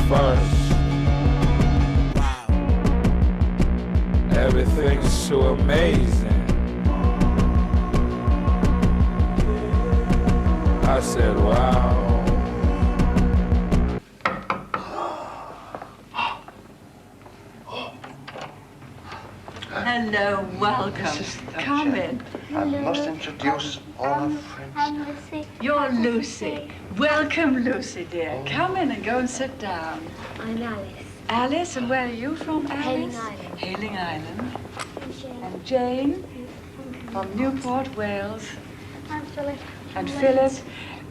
first. Everything's so amazing. I said, wow. Hello, welcome. Come in. I must introduce all our friends. I'm Lucy. You're Lucy. Welcome, Lucy, dear. Come in and go and sit down. I'm Alice. Alice, and where are you from, Alice? Hailing Island. Hailing Island. I'm Jane. And Jane from Newport, Wales. I'm Philip. And Philip.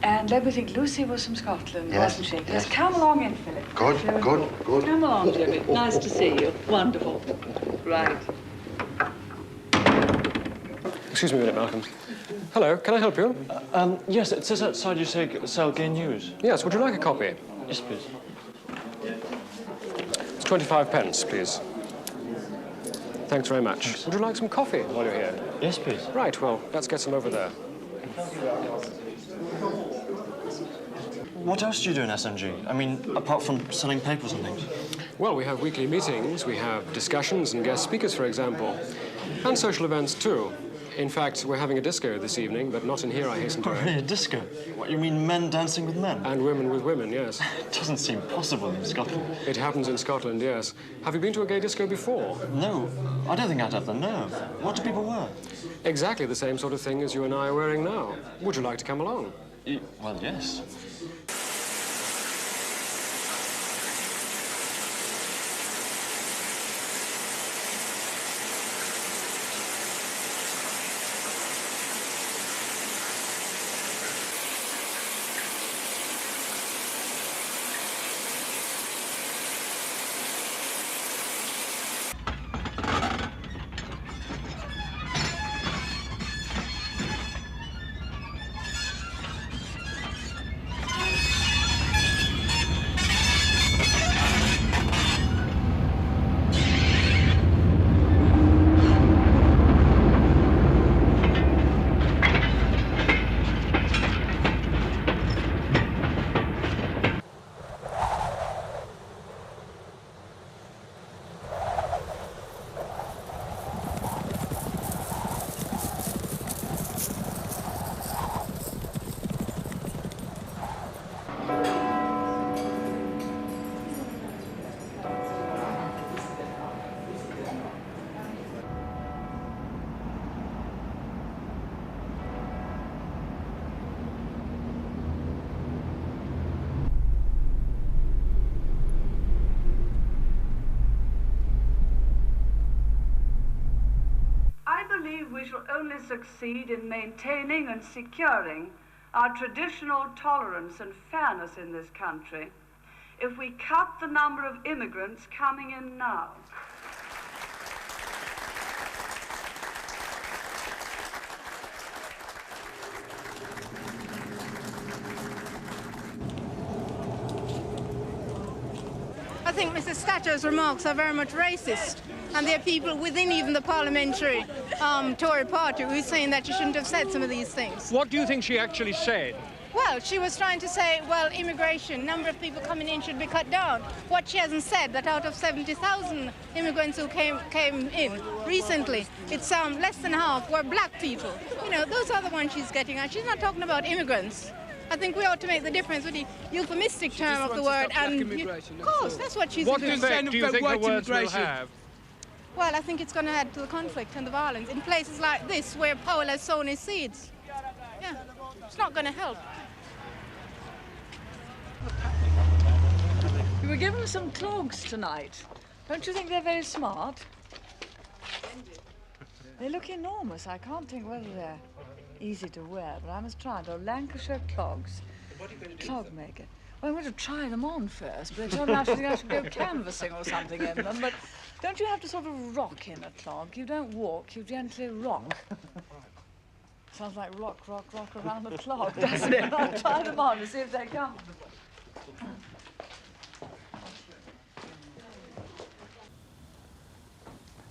And let me think, Lucy was from Scotland, Yes, wasn't she? yes. Come along in, Philip. Good, good, good. Come along, Jimmy. Nice to see you. Wonderful. Right. Excuse me a minute, Malcolm. Hello, can I help you? Yes, it says outside you sell gay news. Yes, would you like a copy? Yes, please. It's 25 pence, please. Thanks very much. Thanks. Would you like some coffee while you're here? Yes, please. Right, well, let's get some over there. What else do you do in SNG? I mean, apart from selling papers and things. Well, we have weekly meetings, we have discussions and guest speakers, for example, and social events, too. In fact, we're having a disco this evening, but not in here, I hasten to Really, add. a disco? What, you mean men dancing with men? And women with women, yes. It doesn't seem possible in Scotland. It happens in Scotland, yes. Have you been to a gay disco before? No, I don't think I'd have the nerve. What do people wear? Exactly the same sort of thing as you and I are wearing now. Would you like to come along? Well, yes. We shall only succeed in maintaining and securing our traditional tolerance and fairness in this country if we cut the number of immigrants coming in now. I think Mrs. Thatcher's remarks are very much racist, and there are people within even the parliamentary Tory party who are saying that she shouldn't have said some of these things. What do you think she actually said? Well, she was trying to say, well, immigration, number of people coming in should be cut down. What she hasn't said, that out of 70,000 immigrants who came in recently, it's less than half were black people. You know, those are the ones she's getting at. She's not talking about immigrants. I think we ought to make the difference with the euphemistic term of the word. And of course, that's what she's What doing. effect do you think the words will have? Well, I think it's going to add to the conflict and the violence in places like this where Powell has sown his seeds. Yeah, it's not going to help. We were given some clogs tonight. Don't you think they're very smart? They look enormous. I can't think whether they're easy to wear, but I must try. They're Lancashire clogs. Clog maker. Well, I'm going to try them on first, but they told me I should go canvassing or something in them. But don't you have to sort of rock in a clog? You don't walk, you gently rock. Sounds like rock, rock, rock around the clog, doesn't it? I'll try them on to see if they're comfortable.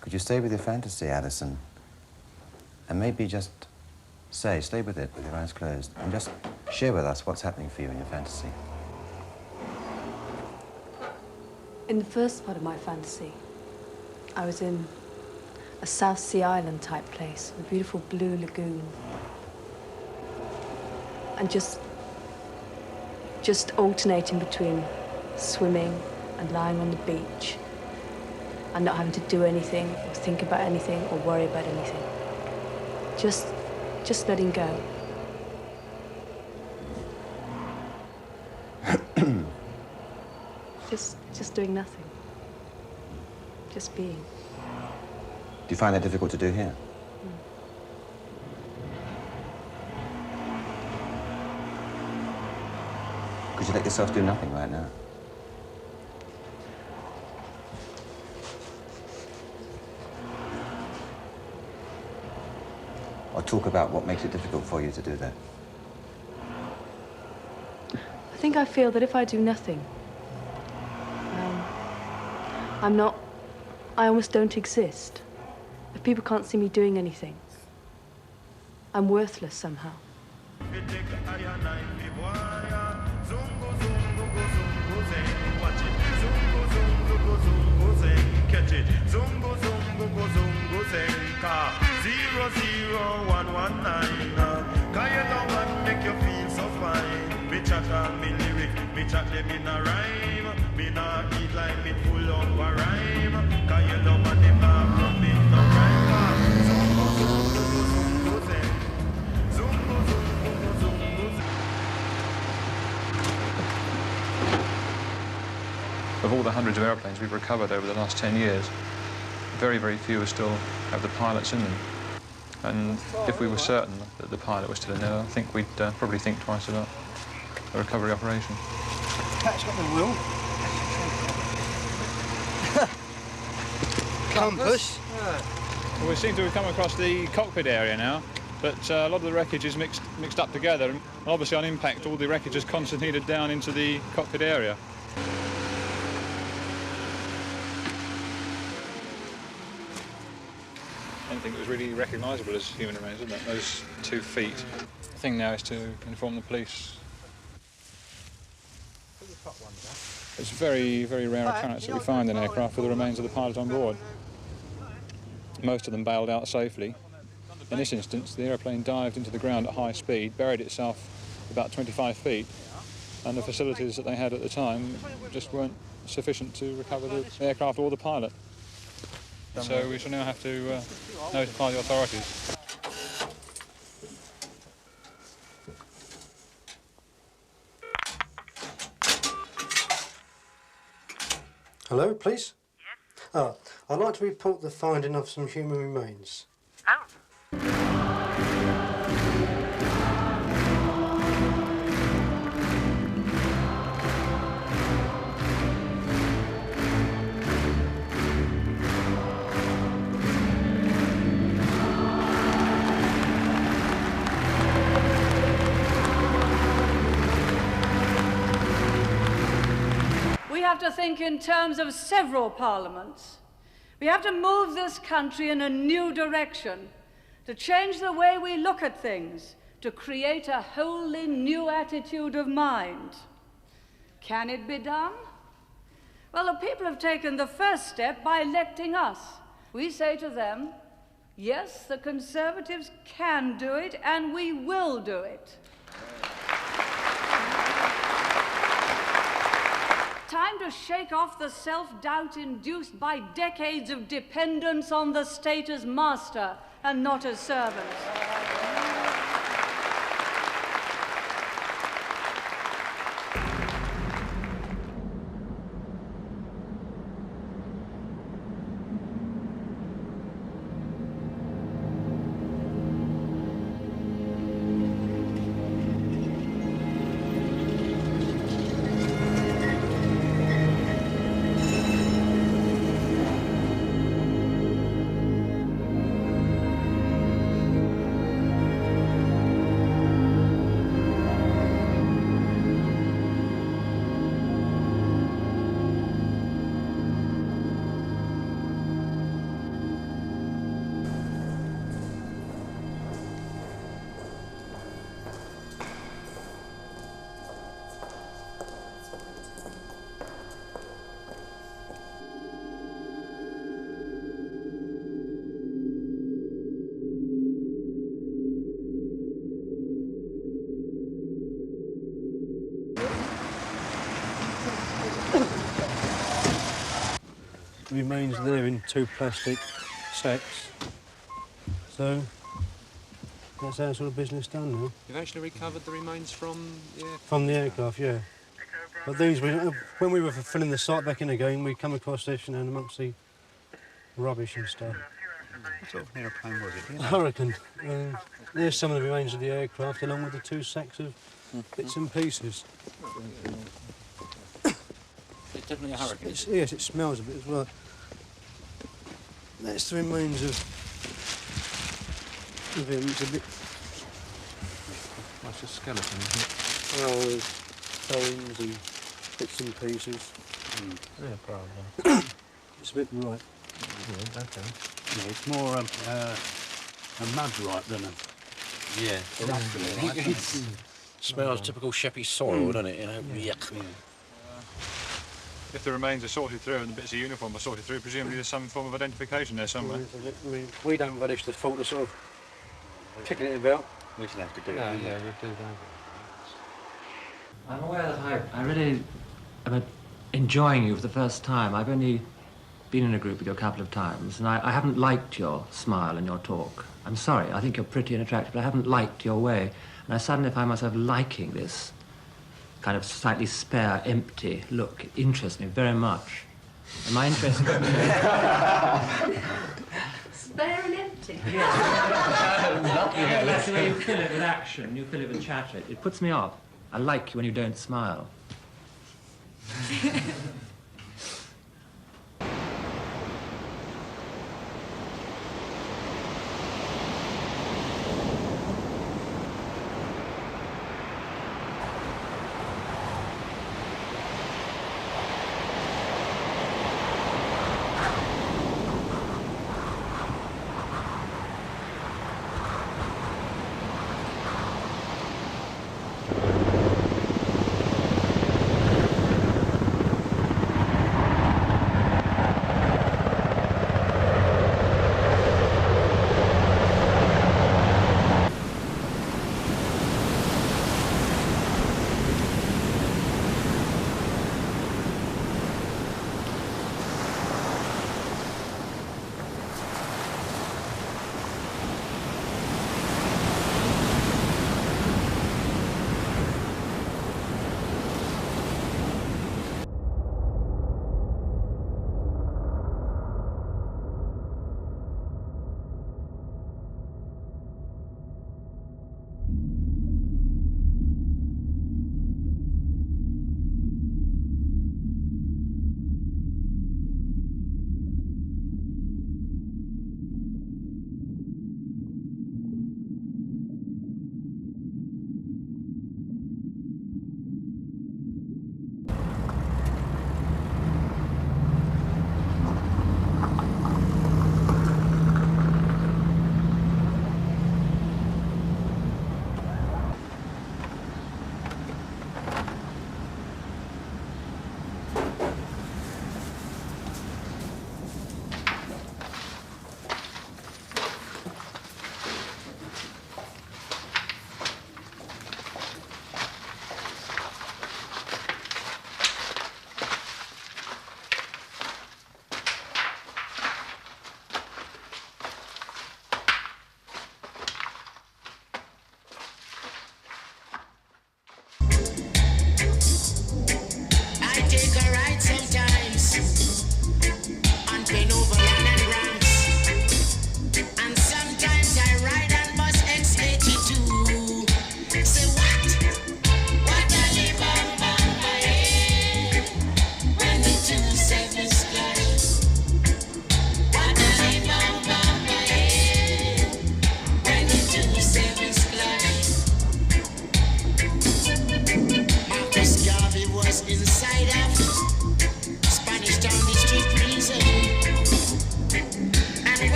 Could you stay with your fantasy, Addison? And maybe just stay with it with your eyes closed, and just share with us what's happening for you in your fantasy. In the first part of my fantasy, I was in a South Sea Island type place, a beautiful blue lagoon. And just alternating between swimming and lying on the beach and not having to do anything or think about anything or worry about anything. Just letting go. Just doing nothing. Just being. Do you find that difficult to do here? Could you let yourself do nothing right now? Or talk about what makes it difficult for you to do that? I think I feel that if I do nothing, I almost don't exist. If people can't see me doing anything, I'm worthless somehow. Catch it, zungo zungo go zungo zenka 00119. Can you know what make you feel so fine? Me chat on me lyric, me chat them in a rhyme. Me not eat like me full of a rhyme. Can you know what them not run me no rhyme? Zungo zungo go zungo zen, zungo zungo go zungo zen. Of all the hundreds of airplanes we've recovered over the last 10 years, very, very few still have the pilots in them. And if we were certain that the pilot was still in there, I think we'd probably think twice about a recovery operation. Cat's got the wheel. Compass. Well, we seem to have come across the cockpit area now, but a lot of the wreckage is mixed up together, and obviously on impact all the wreckage is concentrated down into the cockpit area. Anything that was really recognisable as human remains, isn't it? Those 2 feet. The thing now is to inform the police. It's a very, very rare occurrence that we find an aircraft with the remains of the pilot on board. Most of them bailed out safely. In this instance, the aeroplane dived into the ground at high speed, buried itself about 25 feet, and the facilities that they had at the time just weren't sufficient to recover the aircraft or the pilot. So we shall now have to notify the authorities. Hello, please? Yes? I'd like to report the finding of some human remains. Oh. We have to think in terms of several parliaments. We have to move this country in a new direction, to change the way we look at things, to create a wholly new attitude of mind. Can it be done? Well, the people have taken the first step by electing us. We say to them, yes, the Conservatives can do it, and we will do it. Time to shake off the self-doubt induced by decades of dependence on the state as master and not as servant. the remains there in 2 plastic sacks. So that's our sort of business done now. You've actually recovered the remains from the aircraft? From the aircraft, yeah. But these, when we were filling the site back in again, we come across this, you know, amongst the rubbish and stuff. What sort of aeroplane was it? I reckon. There's some of the remains of the aircraft, along with the 2 sacks of bits and pieces. It's definitely a hurricane. Yes, it smells a bit as well. That's the remains of him. It's a bit. That's a skeleton, isn't it? Oh, bones and bits and pieces. Yeah, probably. It's a bit right. Yeah, okay. Yeah, it's more a mud right than a... Yeah. Right, Smells typical Sheffy soil, doesn't it? You know, yuck. Yeah. If the remains are sorted through and the bits of uniform are sorted through, presumably there's some form of identification there somewhere. We don't relish the thought of sort of kicking it about. We should have to do it. Yeah, we do that. I'm aware that I really am enjoying you for the first time. I've only been in a group with you a couple of times, and I haven't liked your smile and your talk. I'm sorry, I think you're pretty and attractive, but I haven't liked your way. And I suddenly find myself liking this kind of slightly spare, empty look. It interests me very much. Am I interested? Spare and empty? Yeah, that's the way you fill it with action, you fill it with chatter. It puts me off. I like you when you don't smile.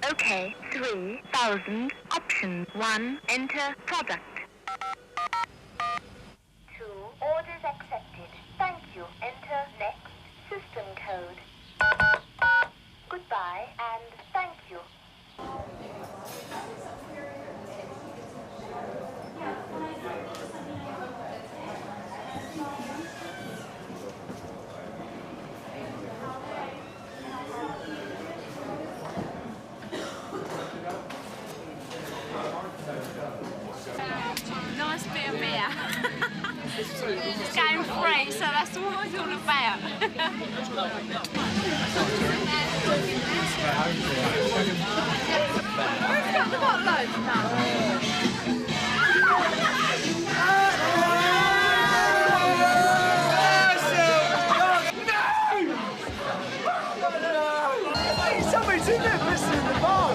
OK, 3,000. Option 1, enter product. 2, orders accepted. Thank you. Enter next system code. Goodbye and thank you. Nice bit of beer. It's going free, so that's what it's all about. Where's got the bottle open now? Somebody's in there pissing in the bowl.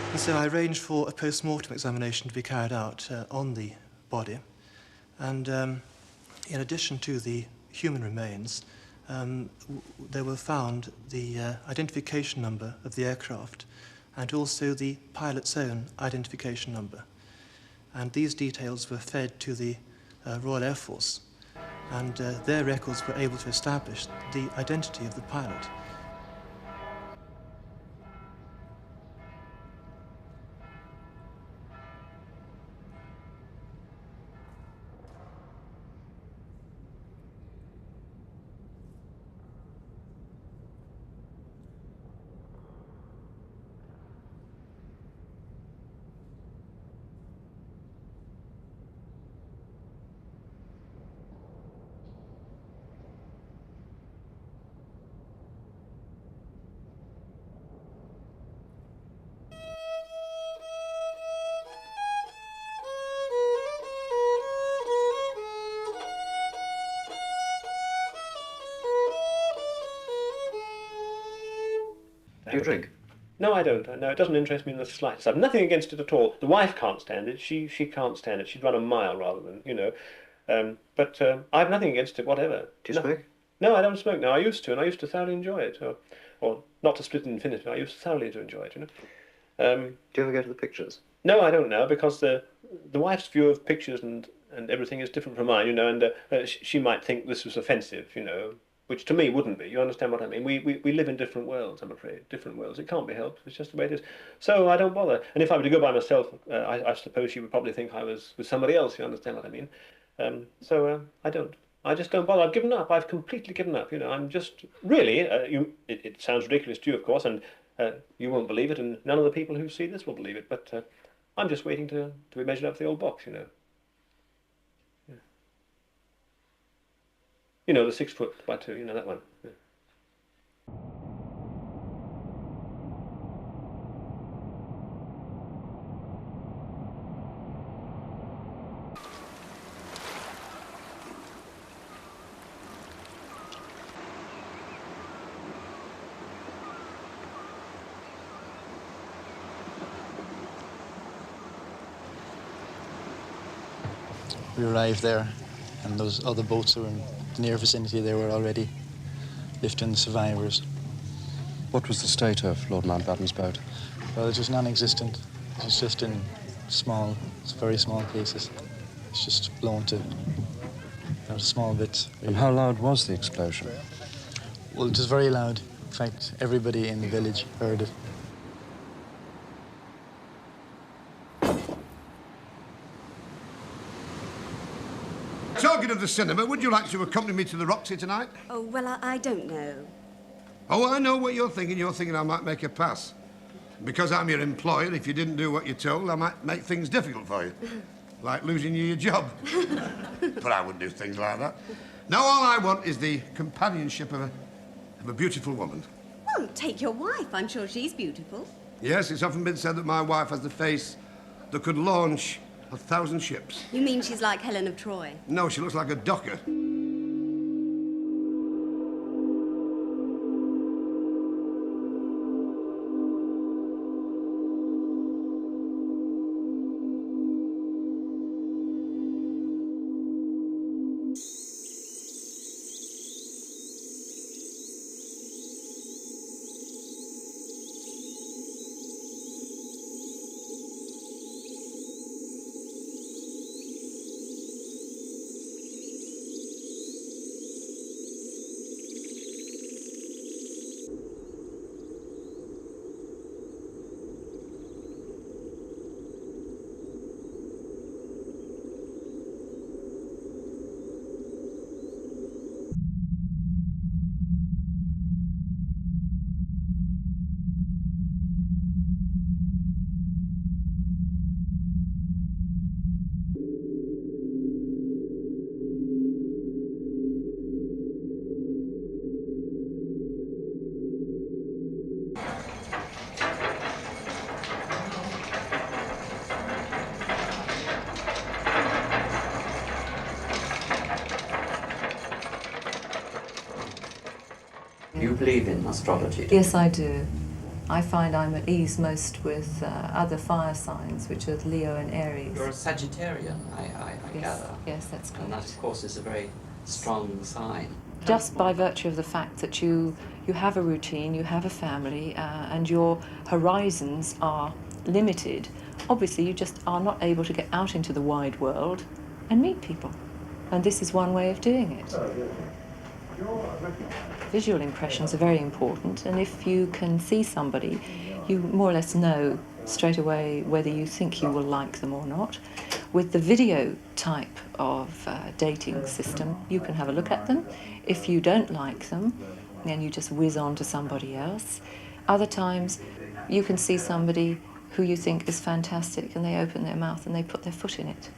And so I arranged for a post-mortem examination to be carried out on the body. And in addition to the human remains, there were found the identification number of the aircraft and also the pilot's own identification number. And these details were fed to the Royal Air Force, and their records were able to establish the identity of the pilot. Do you drink? No, I don't. No, it doesn't interest me in the slightest. I've nothing against it at all. The wife can't stand it. She can't stand it. She'd run a mile rather than, you know. But I have nothing against it, whatever. Do you smoke? No, I don't smoke. No, I used to, and I used to thoroughly enjoy it. Or not to split infinity. I used to thoroughly to enjoy it, you know. Do you ever go to the pictures? No, I don't now, because the wife's view of pictures and everything is different from mine, you know, and she might think this was offensive, you know, which to me wouldn't be. You understand what I mean? We live in different worlds, I'm afraid. Different worlds. It can't be helped. It's just the way it is. So I don't bother. And if I were to go by myself, I suppose she would probably think I was with somebody else. You understand what I mean? So I don't. I just don't bother. I've given up. I've completely given up. You know, I'm just really. It sounds ridiculous to you, of course, and you won't believe it, and none of the people who see this will believe it. But I'm just waiting to be measured up for the old box. You know. You know, the 6 foot by 2, you know, that one. Yeah. We arrived there, and those other boats that were in the near vicinity, they were already lifting the survivors. What was the state of Lord Mountbatten's boat? Well, it was non-existent. It was just in very small cases. It's just blown to small bits. And how loud was the explosion? Well, it was very loud. In fact, everybody in the village heard it. Talking of the cinema, would you like to accompany me to the Roxy tonight? Oh, well, I don't know. Oh, I know what you're thinking. You're thinking I might make a pass. Because I'm your employer, if you didn't do what you're told, I might make things difficult for you. Like losing you your job. But I wouldn't do things like that. No, all I want is the companionship of a beautiful woman. Well, take your wife. I'm sure she's beautiful. Yes, it's often been said that my wife has the face that could launch 1,000 ships. You mean she's like Helen of Troy? No, she looks like a docker. You believe in astrology? Yes, I do. I find I'm at ease most with other fire signs, which are Leo and Aries. You're a Sagittarian, I Yes, gather. yes, that's correct. And that, of course, is a very strong sign. Just by virtue of the fact that you have a routine, you have a family, and your horizons are limited, obviously you just are not able to get out into the wide world and meet people. And this is one way of doing it. Visual impressions are very important, and if you can see somebody, you more or less know straight away whether you think you will like them or not. With the video type of dating system, you can have a look at them. If you don't like them, then you just whiz on to somebody else. Other times, you can see somebody who you think is fantastic, and they open their mouth and they put their foot in it.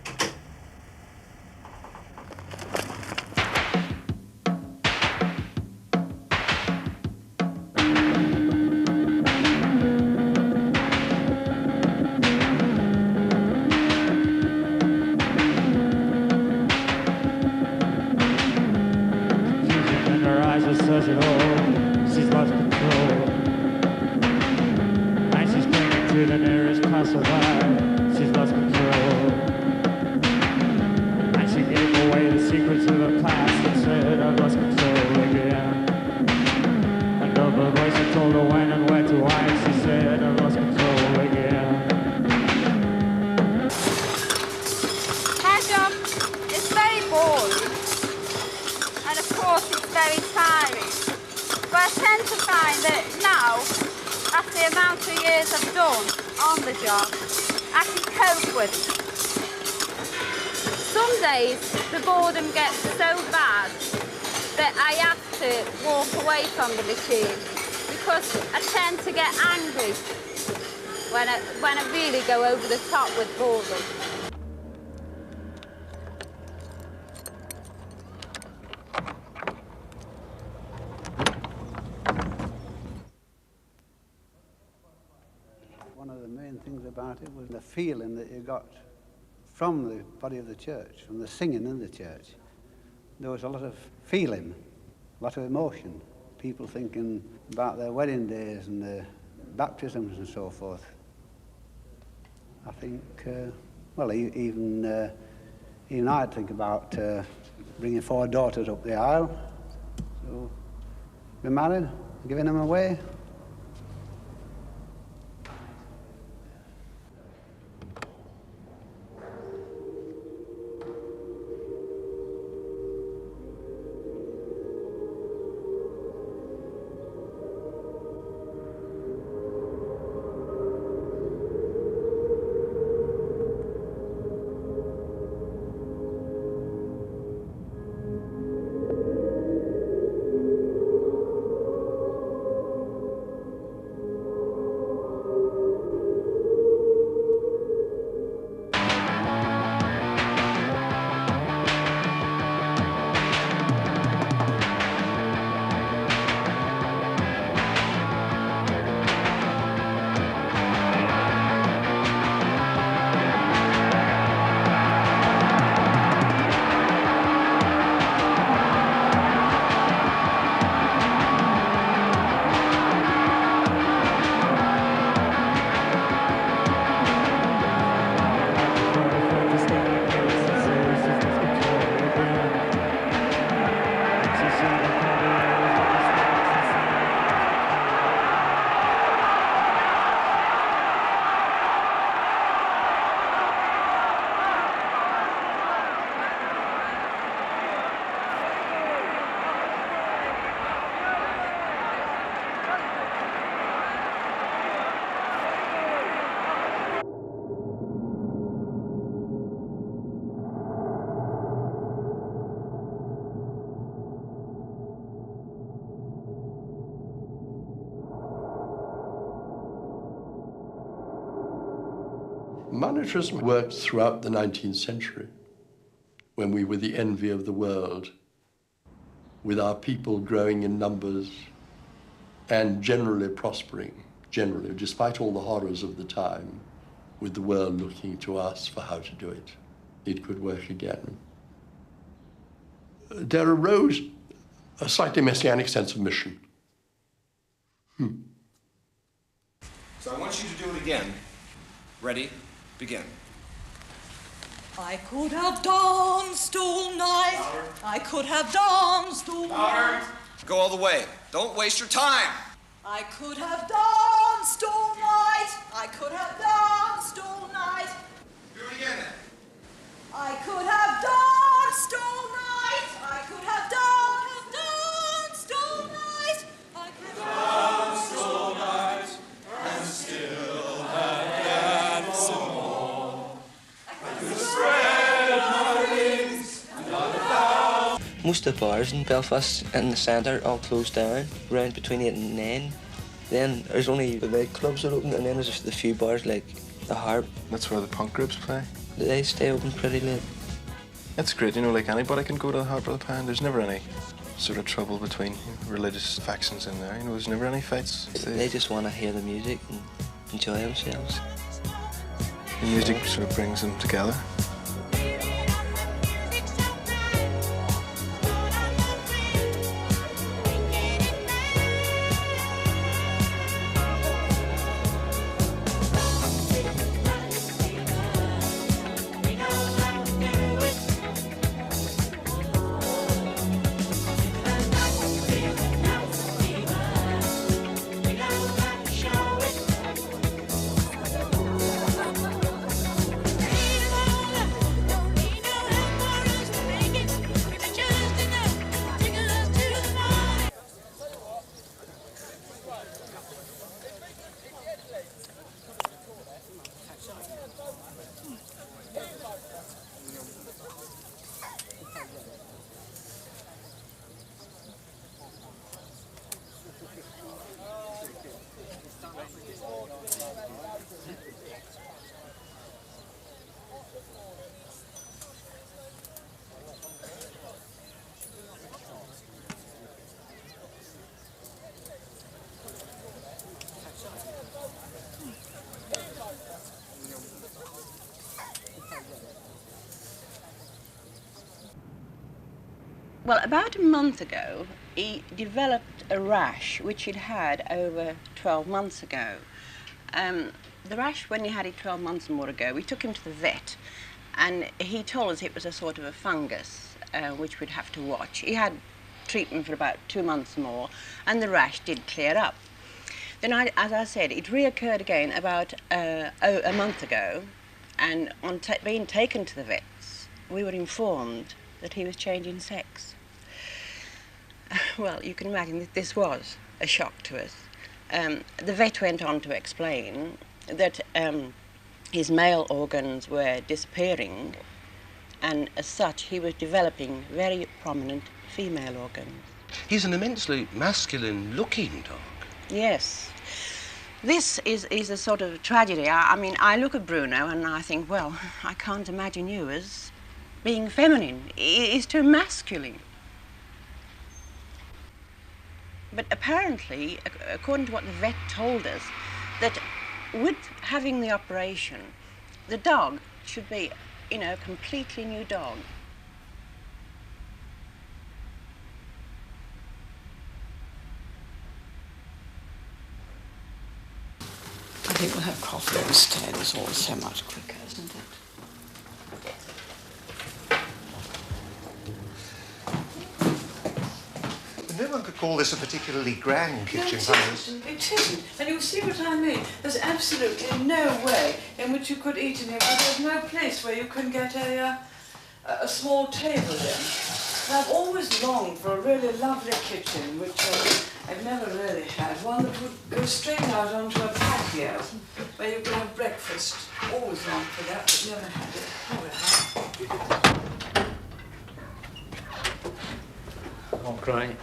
When I really go over the top with boredom. One of the main things about it was the feeling that you got from the body of the church, from the singing in the church. There was a lot of feeling, a lot of emotion. People thinking about their wedding days and their baptisms and so forth. I think, well, even I'd think about bringing 4 daughters up the aisle. So, be married, giving them away. Monetarism worked throughout the 19th century, when we were the envy of the world, with our people growing in numbers and generally prospering, generally, despite all the horrors of the time, with the world looking to us for how to do it. It could work again. There arose a slightly messianic sense of mission. So I want you to do it again. Ready? Begin. I could have danced all night. Louder. I could have danced all night. Go all the way. Don't waste your time. I could have danced all night. I could have danced all night. Do it again then. I could have danced all night. I could have danced all night. I could have danced all night and still have danced some more. I could spread my wings and not about. Most of the bars in Belfast in the centre all closed down around between 8 and 9. Then there's only the nightclubs that open, and then there's just a few bars like the Harp. That's where the punk groups play. They stay open pretty late. That's great, you know, like anybody can go to the Harp or the Pound. There's never any sort of trouble between religious factions in there. You know, there's never any fights. They just want to hear the music and enjoy themselves. The music sort of brings them together. Well, about a month ago, he developed a rash which he'd had over 12 months ago. The rash, when he had it 12 months and more ago, we took him to the vet, and he told us it was a sort of a fungus, which we'd have to watch. He had treatment for about 2 months more, and the rash did clear up. Then, as I said, it reoccurred again about a month ago, and on being taken to the vets, we were informed that he was changing sex. Well, you can imagine that this was a shock to us. The vet went on to explain that his male organs were disappearing, and as such he was developing very prominent female organs. He's an immensely masculine-looking dog. Yes. This is a sort of tragedy. I mean, I look at Bruno and I think, well, I can't imagine you as being feminine. He's too masculine. But apparently, according to what the vet told us, that with having the operation, the dog should be, you know, a completely new dog. I think we'll have coffee instead. It's all so much quicker, isn't it? No one could call this a particularly grand kitchen. It isn't. And you'll see what I mean. There's absolutely no way in which you could eat in here. There's no place where you can get a small table in. And I've always longed for a really lovely kitchen, which I've never really had. One that would go straight out onto a patio, where you could have breakfast. Always longed for that, but never had it. Oh, well. Won't cry.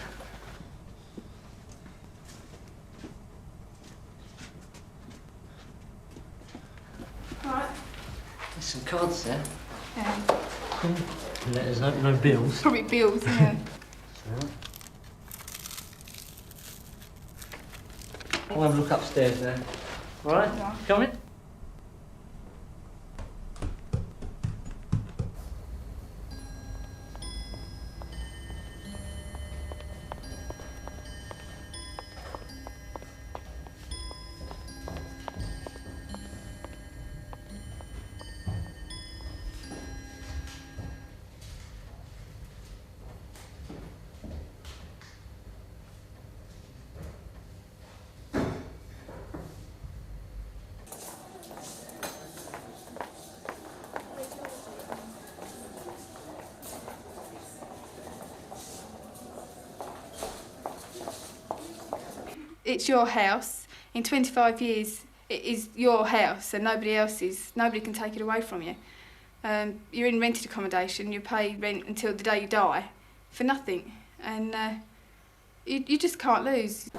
Right, There's some cards there. Yeah. Letters, no bills. Probably bills, yeah. I'll have a look upstairs then. All right? Yeah. Coming? It's your house. In 25 years, it is your house and nobody else's. Nobody can take it away from you. You're in rented accommodation, you pay rent until the day you die for nothing. And you just can't lose.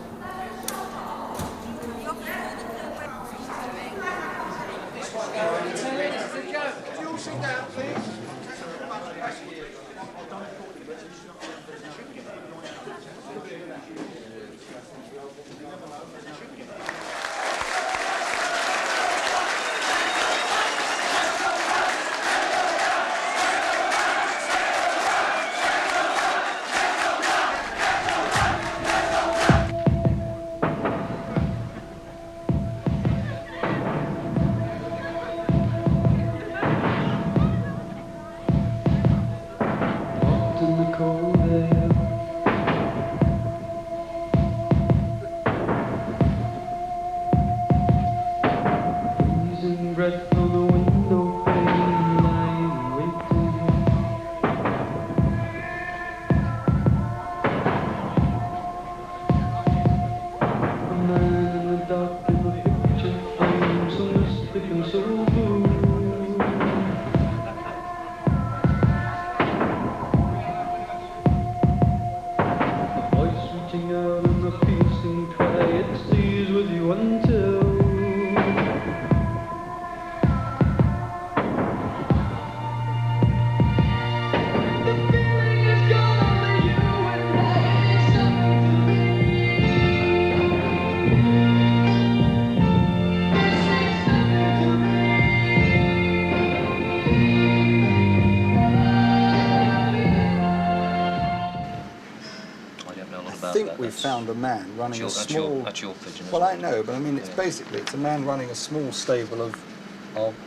We found a man running a small... That's your pigeon. Well, I know, but I mean, it's basically, it's a man running a small stable of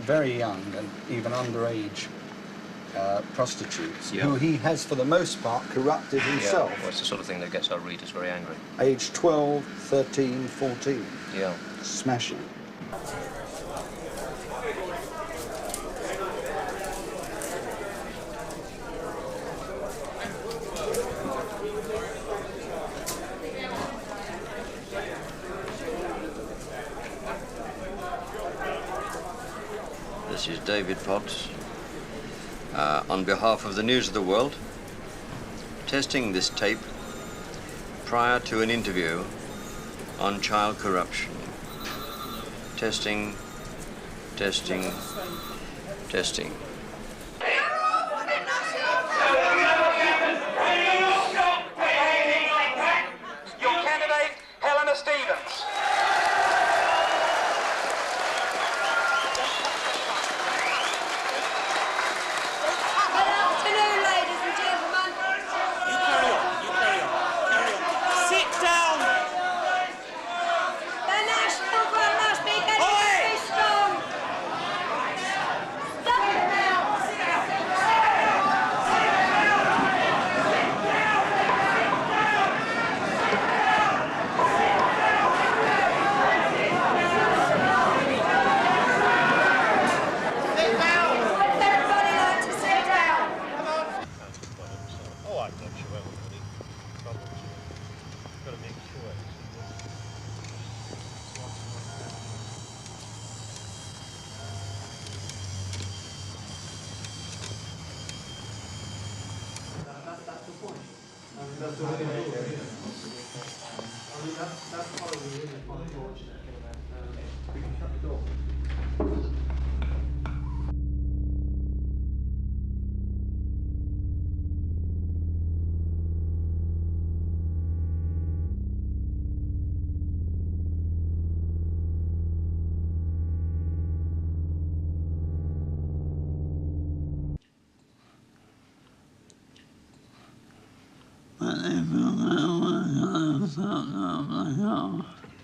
very young and even underage prostitutes, who he has, for the most part, corrupted himself. Well, it's the sort of thing that gets our readers very angry. Age 12, 13, 14. Yeah. Smashing. This is David Potts. On behalf of the News of the World, testing this tape prior to an interview on child corruption. Testing, testing, testing. Your candidate, Helena Stevens.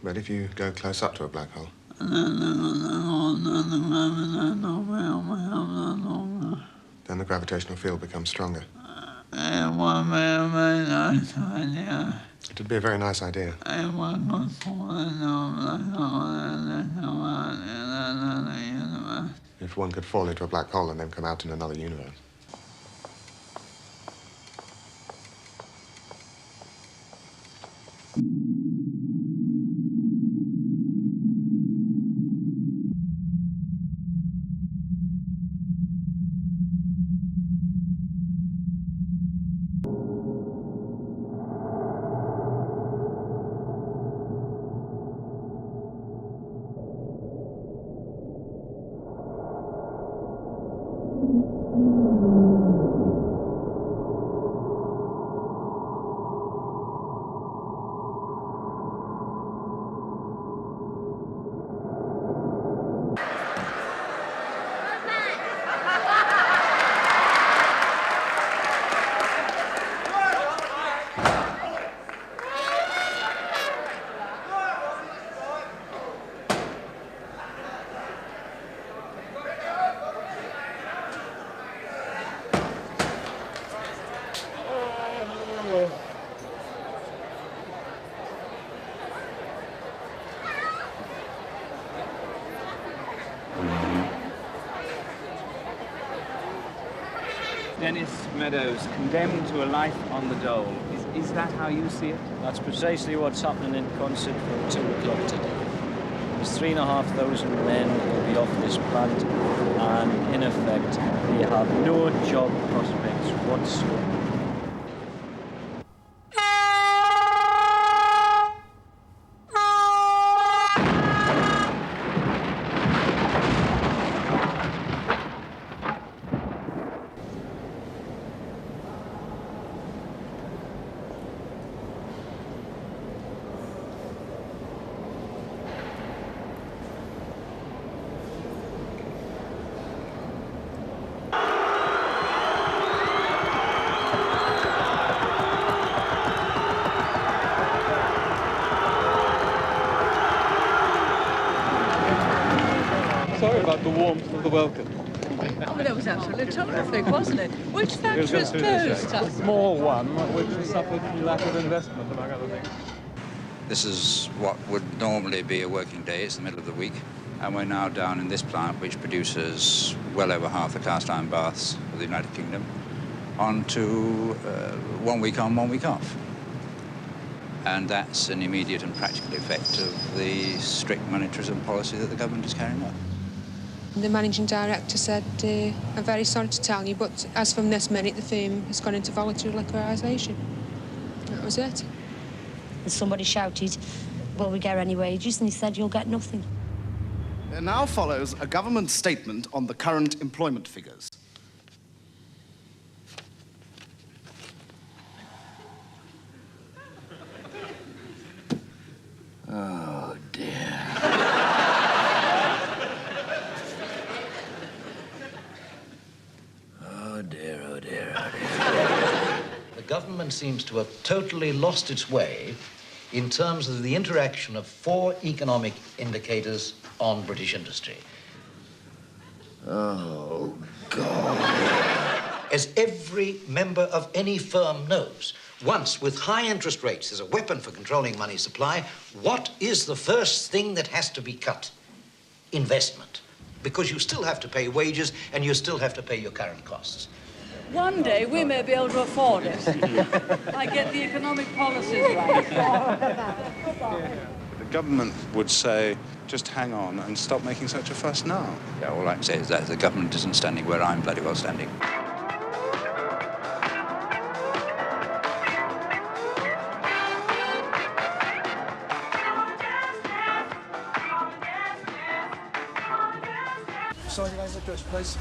But if you go close up to a black hole, then the gravitational field becomes stronger. It'd be a very nice idea. If one could fall into a black hole and then come out in another universe. Dennis Meadows, condemned to a life on the dole. Is that how you see it? That's precisely what's happening in concert from 2 o'clock today. There's 3,500 men will be off this plant, and in effect, they have no job prospects whatsoever. Sorry about the warmth of the welcome. Oh, but that was absolutely terrific, wasn't it? Which factory is closed? A small one, which has suffered lack of investment, among other things. This is what would normally be a working day. It's the middle of the week. And we're now down in this plant, which produces well over half the cast iron baths of the United Kingdom, on to 1 week on, 1 week off. And that's an immediate and practical effect of the strict monetarism policy that the government is carrying out. The managing director said, I'm very sorry to tell you, but as from this minute, the firm has gone into voluntary liquidation. That was it. And somebody shouted, will we get any wages? And he said, you'll get nothing. There now follows a government statement on the current employment figures. Oh, dear. Oh, dear, oh, dear, oh, dear. The government seems to have totally lost its way in terms of the interaction of 4 economic indicators on British industry. Oh, God. As every member of any firm knows, once with high interest rates as a weapon for controlling money supply, what is the first thing that has to be cut? Investment. Because you still have to pay wages and you still have to pay your current costs. One day we may be able to afford it. I get the economic policies right. The government would say, just hang on and stop making such a fuss now. Yeah, all I can say is that the government isn't standing where I'm bloody well standing. Sign your name's address, please.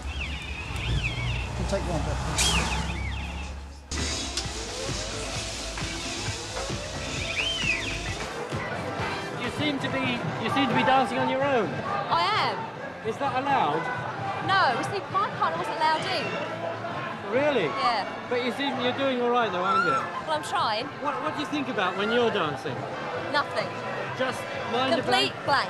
We'll take one back, please. You seem to be dancing on your own. I am. Is that allowed? No, see, my partner wasn't allowed in. Really? Yeah. But you're doing all right, though, aren't you? Well, I'm trying. What do you think about when you're dancing? Nothing. Just mind a Complete blank.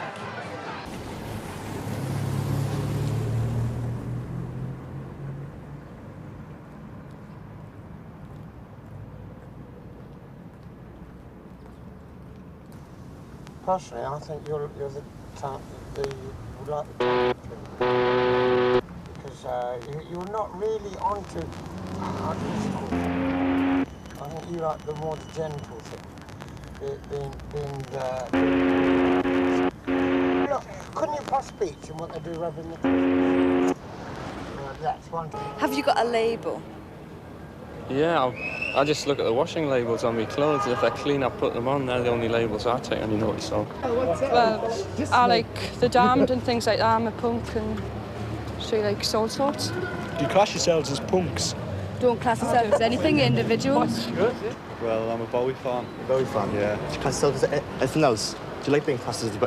Personally, I think you're the type that would like to because you're not really onto. I think you like the more gentle thing. Look, couldn't you pass speech and what they do rubbing the that's one thing. Have you got a label? Yeah, I just look at the washing labels on my clothes, and if they're clean, I put them on. They're the only labels I take any notice of. Well, I like The Damned and things like that. I'm a punk and she likes all sorts. Do you class yourselves as punks? Don't class yourself as anything, individuals. Well, I'm a Bowie fan. A Bowie fan? Yeah. Do you class yourself as anything else? Do you like being classed as a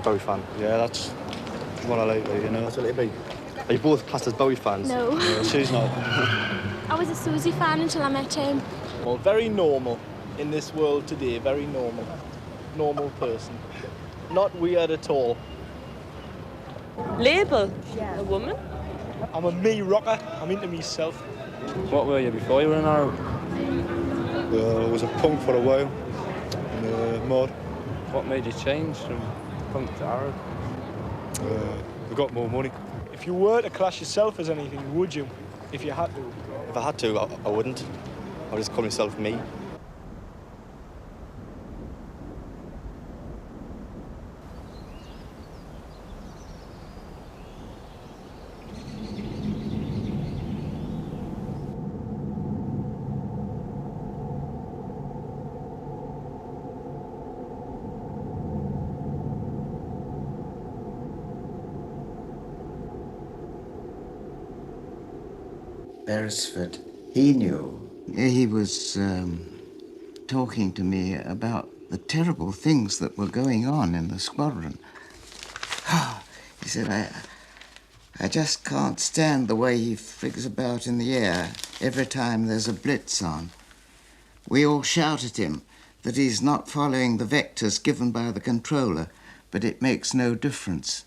Bowie fan? Yeah, that's what I like, you know. That's what it'd be. Are you both classed as Bowie fans? No. Yeah, she's not. I was a Susie fan until I met him. Well, very normal in this world today, very normal. Normal person. Not weird at all. Label? A woman? I'm a me rocker. I'm into myself. What were you before you were in Arab? I was a punk for a while. Mod. What made you change from punk to Arab? I got more money. If you were to class yourself as anything, would you? If you had to? If I had to, I wouldn't. I would just call myself me. Beresford, he knew. He was talking to me about the terrible things that were going on in the squadron. He said, I just can't stand the way he fligs about in the air every time there's a blitz on. We all shout at him that he's not following the vectors given by the controller, but it makes no difference.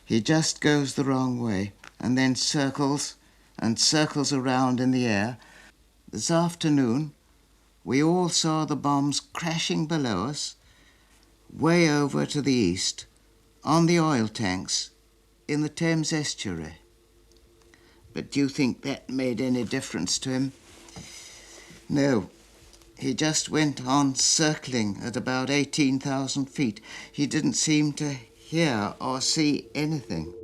He just goes the wrong way and then circles and circles around in the air. This afternoon, we all saw the bombs crashing below us, way over to the east, on the oil tanks, in the Thames estuary. But do you think that made any difference to him? No. He just went on circling at about 18,000 feet. He didn't seem to hear or see anything.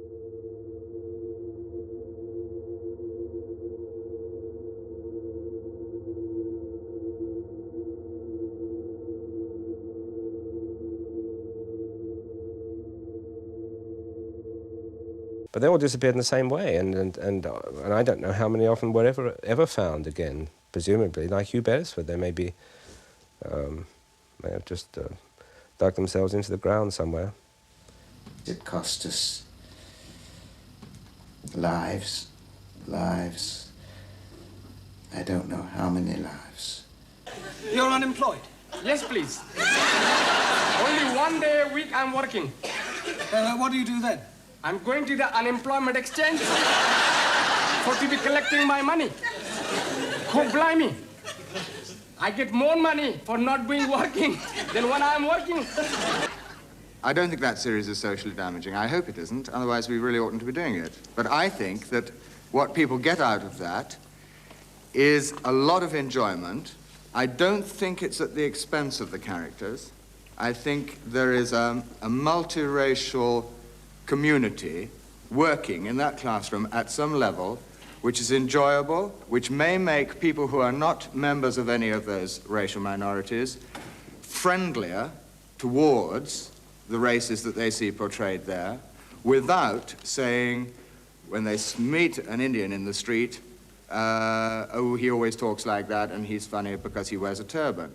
But they all disappeared in the same way, and I don't know how many of them were ever found again. Presumably, like Hugh Beresford, they may have just dug themselves into the ground somewhere. It cost us lives. I don't know how many lives. You're unemployed? Yes, please. Only 1 day a week I'm working. What do you do then? I'm going to the unemployment exchange to be collecting my money. Oh, blimey. I get more money for not being working than when I'm working. I don't think that series is socially damaging. I hope it isn't, otherwise we really oughtn't to be doing it. But I think that what people get out of that is a lot of enjoyment. I don't think it's at the expense of the characters. I think there is a multiracial community working in that classroom at some level which is enjoyable, which may make people who are not members of any of those racial minorities friendlier towards the races that they see portrayed there, without saying, when they meet an Indian in the street, oh, he always talks like that and he's funny because he wears a turban.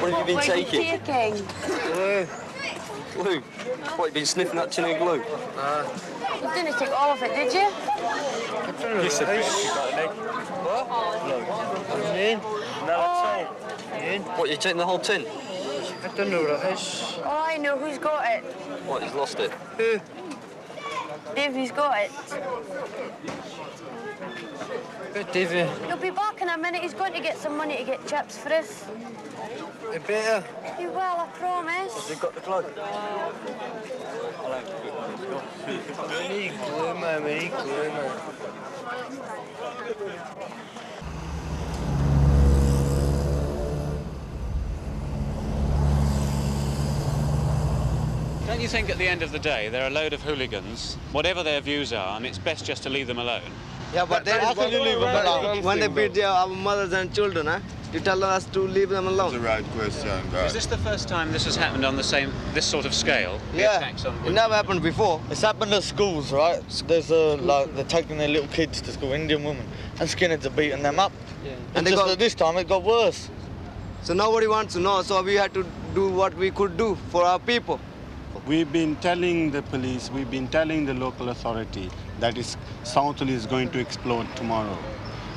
What have you been taking? taking? Glue. Glue? What, you been sniffing that tin of glue? You didn't take all of it, did you? Yes, I did. What? No, at all. What, you taking the whole tin? I don't know what it is. Oh, I know. Who's got it? What, he's lost it? Who? Davey's got it. Good, Davey. He'll be back in a minute. He's going to get some money to get chips for us. You better. He will, I promise. Has he got the glue? We need glue, man. We need glue, man. Don't you think at the end of the day they're a load of hooligans, whatever their views are, and it's best just to leave them alone? Yeah, but how can you leave them alone? When they beat our mothers and children, you tell us to leave them alone. That's the right question. Is this the first time this has happened on this sort of scale? Yeah, it never happened before. It's happened at schools, right? So there's like they're taking their little kids to school, Indian women, and skinheads are beating them up. Yeah. And this time it got worse. So nobody wants to know, so we had to do what we could do for our people. We've been telling the police, we've been telling the local authority that Southall is going to explode tomorrow.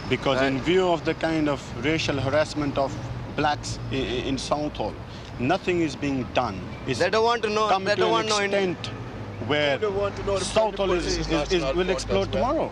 Because in view of the kind of racial harassment of blacks in Southall, nothing is being done. They don't want to know. They don't want to know extent where Southall will explode tomorrow.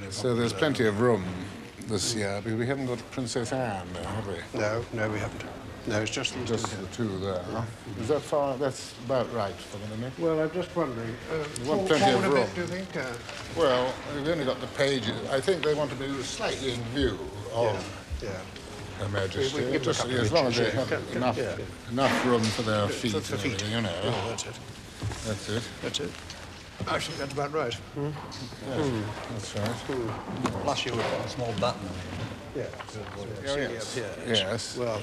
So there's plenty of room this year, because we haven't got Princess Anne there, have we? No, we haven't. No, it's just the two there. Is that far? That's about right for the minute. Well, I'm just wondering. We want plenty of room. Do you think? Well, we've only got the pages. I think they want to be slightly in view of Her Majesty. We Just as long as they have enough room for their feet and everything, you know. Oh, that's it. That's it. That's it. I think that's about right. That's right. Plus you with a small button. Yeah. Yes. Well,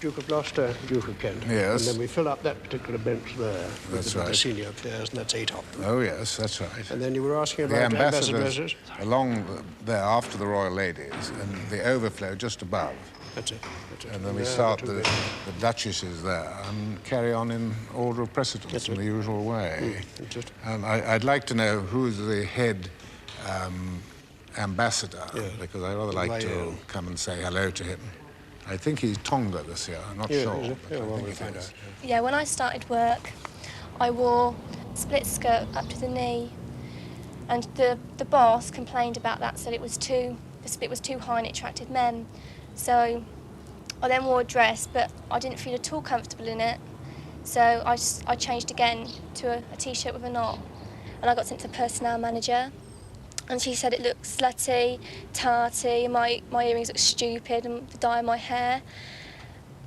Duke of Gloucester, Duke of Kent. Yes. And then we fill up that particular bench there. That's with right. The senior players, and that's 8 of them. Oh, yes, that's right. And then you were asking The about ambassadors along there after the royal ladies, and the overflow just above. That's it. And then we start the duchesses there and carry on in order of precedence in the usual way. And I'd like to know who's the head ambassador, because I'd rather like to come and say hello to him. I think he's Tonga this year, I'm not sure. But I think it is. Yeah, when I started work, I wore split skirt up to the knee, and the boss complained about that, said the split was too high and it attracted men. So I then wore a dress, but I didn't feel at all comfortable in it. So I changed again to a T-shirt with a knot, and I got sent to the personnel manager. And she said it looked slutty, tarty, my earrings looked stupid, and the dye in my hair.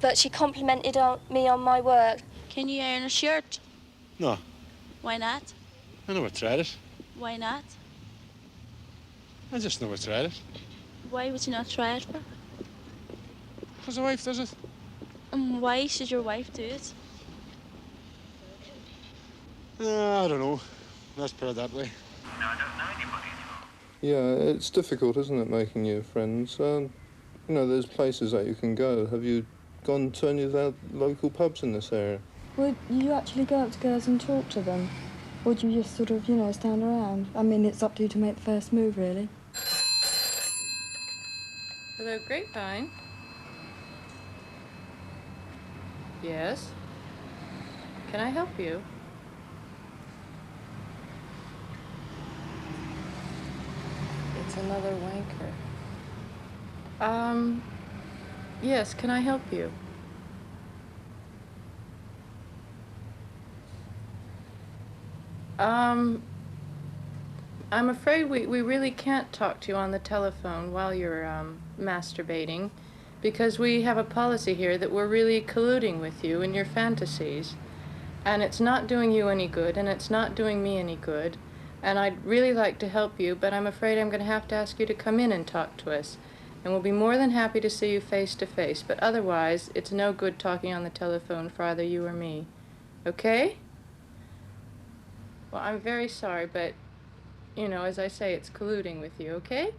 But she complimented me on my work. Can you iron a shirt? No, Why not? I never tried it. Why not? I just never tried it. Why would you not try it for? Because the wife does it. And why should your wife do it? I don't know. Let's put it that way. Yeah, it's difficult, isn't it, making new friends? You know, there's places that you can go. Have you gone to any of the local pubs in this area? Would you actually go up to girls and talk to them? Or do you just sort of, stand around? I mean, it's up to you to make the first move, really. Hello, Grapevine. Yes? Can I help you? It's another wanker. Yes, can I help you? I'm afraid we really can't talk to you on the telephone while you're masturbating, because we have a policy here that we're really colluding with you in your fantasies, and it's not doing you any good, and it's not doing me any good. And I'd really like to help you, but I'm afraid I'm going to have to ask you to come in and talk to us. And we'll be more than happy to see you face to face, but otherwise, it's no good talking on the telephone for either you or me. Okay? Well, I'm very sorry, but, you know, as I say, it's colluding with you, okay?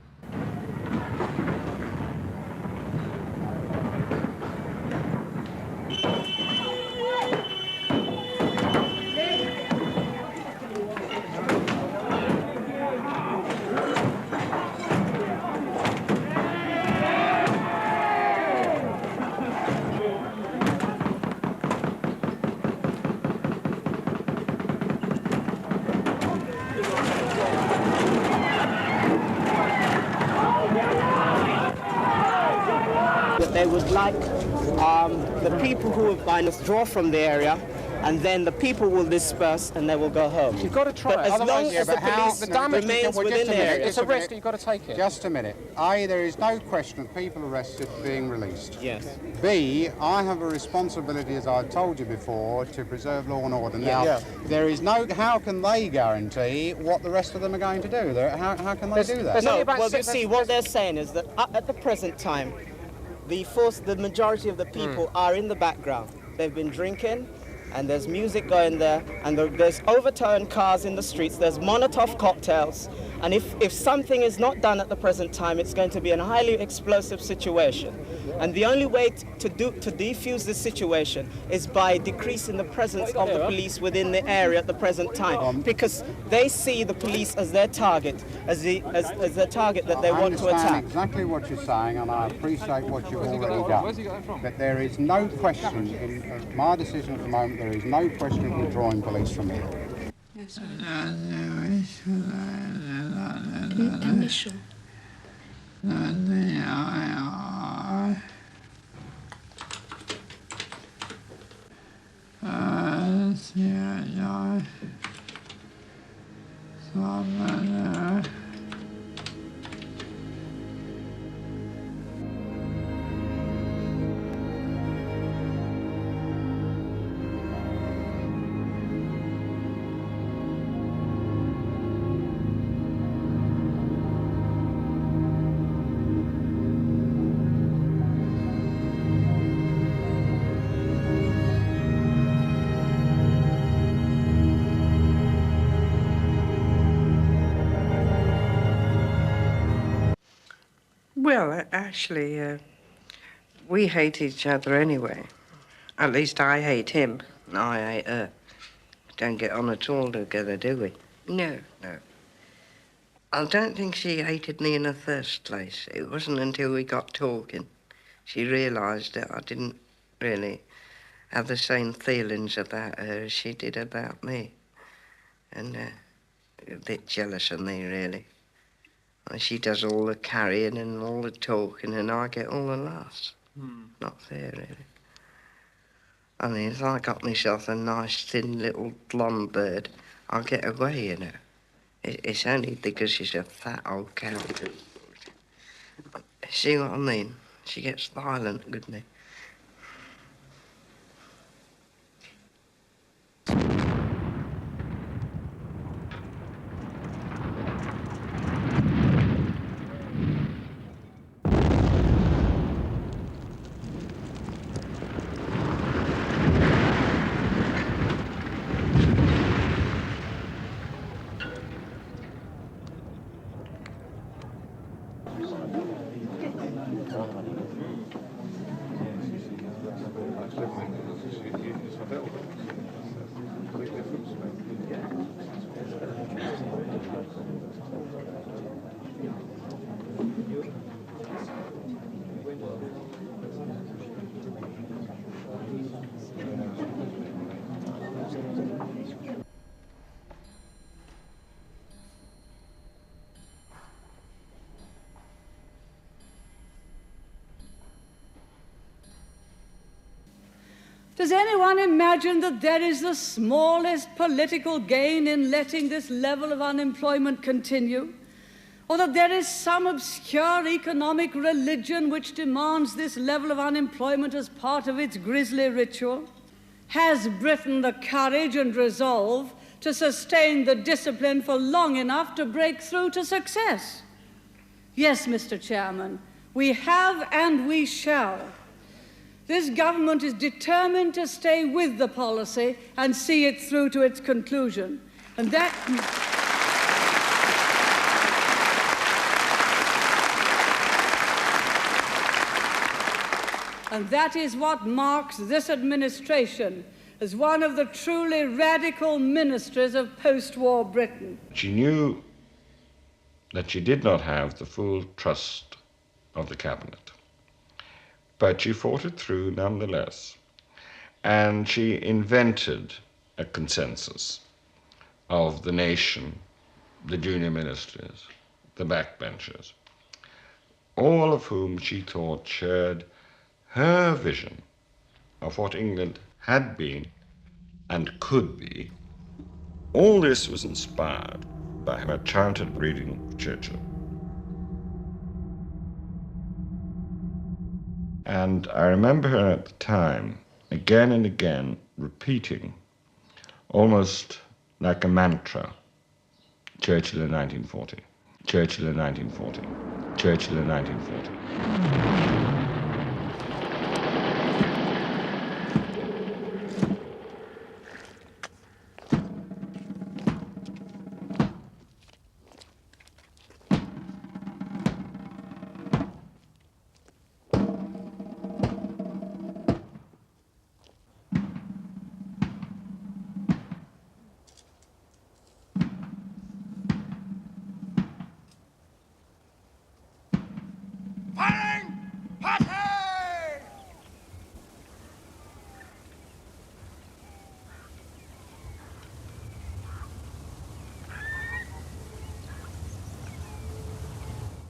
They would like the people who have withdraw from the area, and then the people will disperse and they will go home. You've got to try but it. As long as the police the damage remains well, within the area, it's a risk. You've got to take it. Just a minute. A, there is no question of people arrested being released. Yes. B, I have a responsibility, as I told you before, to preserve law and order. Now, Yeah. there is no. How can they guarantee what the rest of them are going to do? How can they do that? No, well, you see, what they're saying is that at the present time, the majority of the people are in the background. They've been drinking, and there's music going there, and there's overturned cars in the streets, there's Molotov cocktails, and if something is not done at the present time, it's going to be a highly explosive situation. And the only way to defuse this situation is by decreasing the presence of the police within the area at the present time, because they see the police as their target, as the target that they want to I attack. understand exactly what you're saying, and I appreciate what you've already done. But there is no question, in my decision at the moment, there is no question of withdrawing police from here. Yes, initial. Well, actually, we hate each other anyway. At least I hate him, and I hate her. We don't get on at all together, do we? No, no. I don't think she hated me in the first place. It wasn't until we got talking she realised that I didn't really have the same feelings about her as she did about me. And a bit jealous of me, really. She does all the carrying and all the talking, and I get all the laughs. Not fair, really. I mean, if I got myself a nice, thin, little blonde bird, I'll get away, you know. It's only because she's a fat old cow. See what I mean? She gets violent, doesn't she? Does anyone imagine that there is the smallest political gain in letting this level of unemployment continue? Or that there is some obscure economic religion which demands this level of unemployment as part of its grisly ritual? Has Britain the courage and resolve to sustain the discipline for long enough to break through to success. Yes, Mr. Chairman, we have and we shall. This government is determined to stay with the policy and see it through to its conclusion. And that is what marks this administration as one of the truly radical ministries of post-war Britain. She knew that she did not have the full trust of the cabinet, but she fought it through nonetheless, and she invented a consensus of the nation, the junior ministers, the backbenchers, all of whom she thought shared her vision of what England had been and could be. All this was inspired by her childhood reading of Churchill. And I remember her at the time, again and again, repeating, almost like a mantra, Churchill in 1940, Churchill in 1940, Churchill in 1940.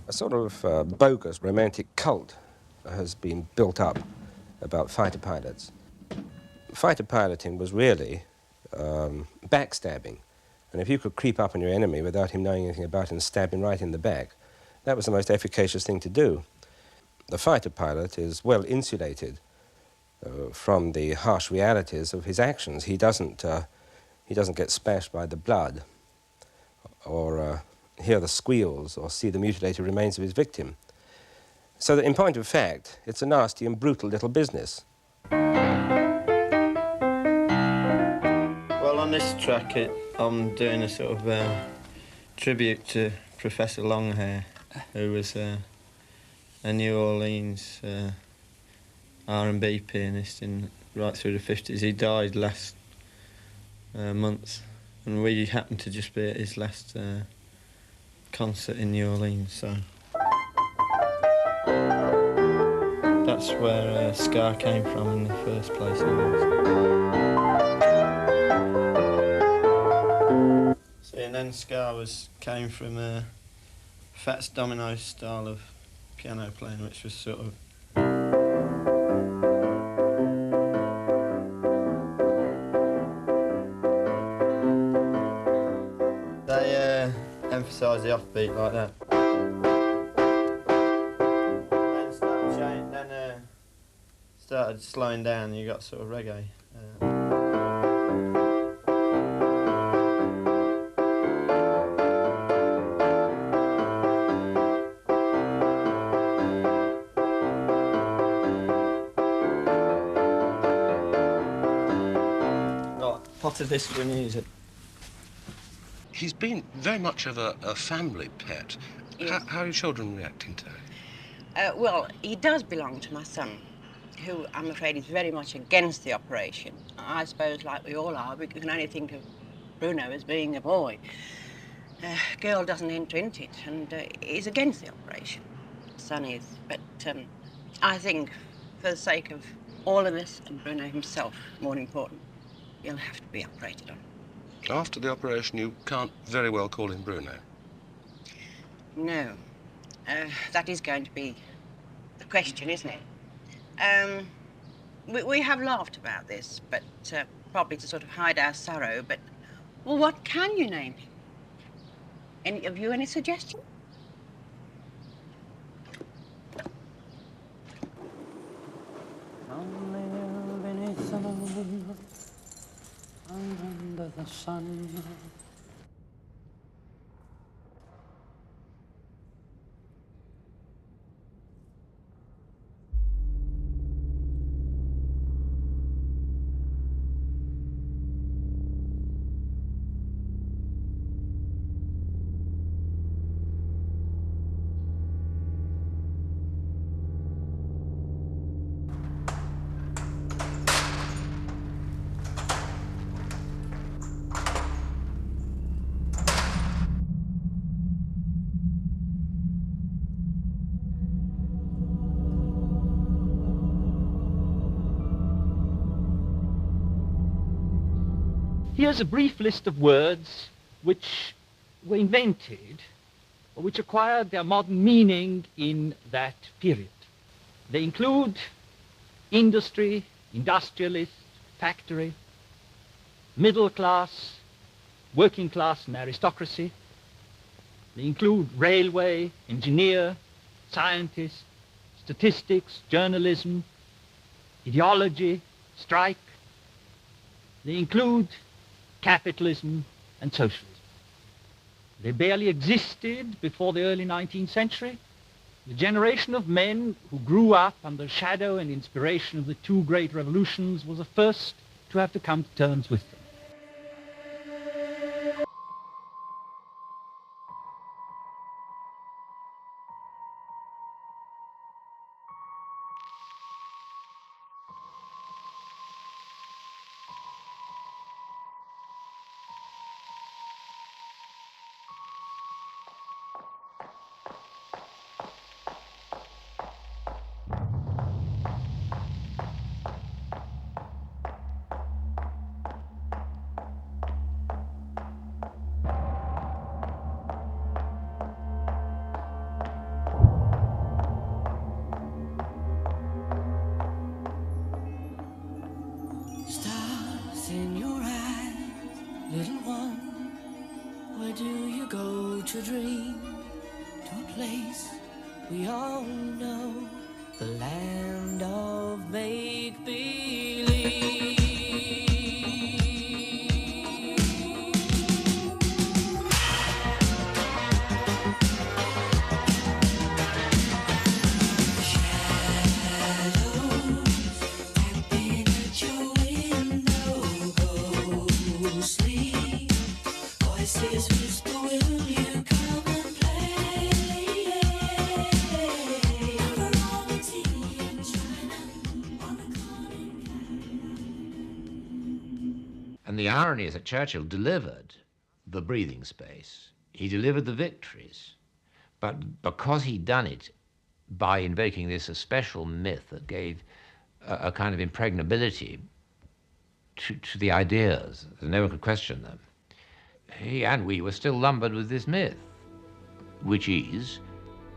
A sort of bogus romantic cult has been built up about fighter pilots. Fighter piloting was really backstabbing. And if you could creep up on your enemy without him knowing anything about it and stab him right in the back, that was the most efficacious thing to do. The fighter pilot is well insulated from the harsh realities of his actions. He doesn't get splashed by the blood or hear the squeals or see the mutilated remains of his victim. So that in point of fact, it's a nasty and brutal little business. Well, on this track, I'm doing a sort of tribute to Professor Longhair, who was a New Orleans R&B pianist right through the 50s. He died last month, and we happened to just be at his last concert in New Orleans, so that's where ska came from in the first place. See, and then ska came from Fats Domino's style of piano playing, which was sort of emphasise the offbeat like that. Then started slowing down, you got sort of reggae. Pot of this for music. He's been very much of a family pet. Yes. How are your children reacting to it? Well, he does belong to my son, who I'm afraid is very much against the operation. I suppose, like we all are, we can only think of Bruno as being a boy. Girl doesn't enter into it, and is against the operation. Son is. But I think, for the sake of all of us, and Bruno himself, more important, he'll have to be operated on. After the operation, you can't very well call him Bruno. No. That is going to be the question, isn't it? We have laughed about this, but probably to sort of hide our sorrow, but, well, what can you name him? Have you any suggestion? Only beneath the moon, under the sun. Here's a brief list of words which were invented or which acquired their modern meaning in that period. They include industry, industrialist, factory, middle class, working class and aristocracy. They include railway, engineer, scientist, statistics, journalism, ideology, strike. They include capitalism and socialism. They barely existed before the early 19th century. The generation of men who grew up under the shadow and inspiration of the two great revolutions was the first to have to come to terms with them. Stars in your eyes, little one, where do you go to dream? To a place we all know, the land of make-believe. Voices whisper, will you come and play? For all the tea in China on the And the irony is that Churchill delivered the breathing space. He delivered the victories. But because he'd done it by invoking this a special myth that gave a kind of impregnability to the ideas, that no one could question them, he and we were still lumbered with this myth, which is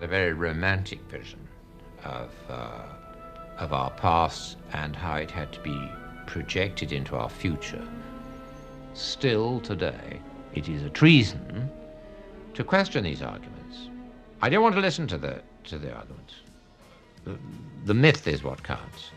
a very romantic vision of our past and how it had to be projected into our future. Still today, it is a treason to question these arguments. I don't want to listen to the arguments. The myth is what counts.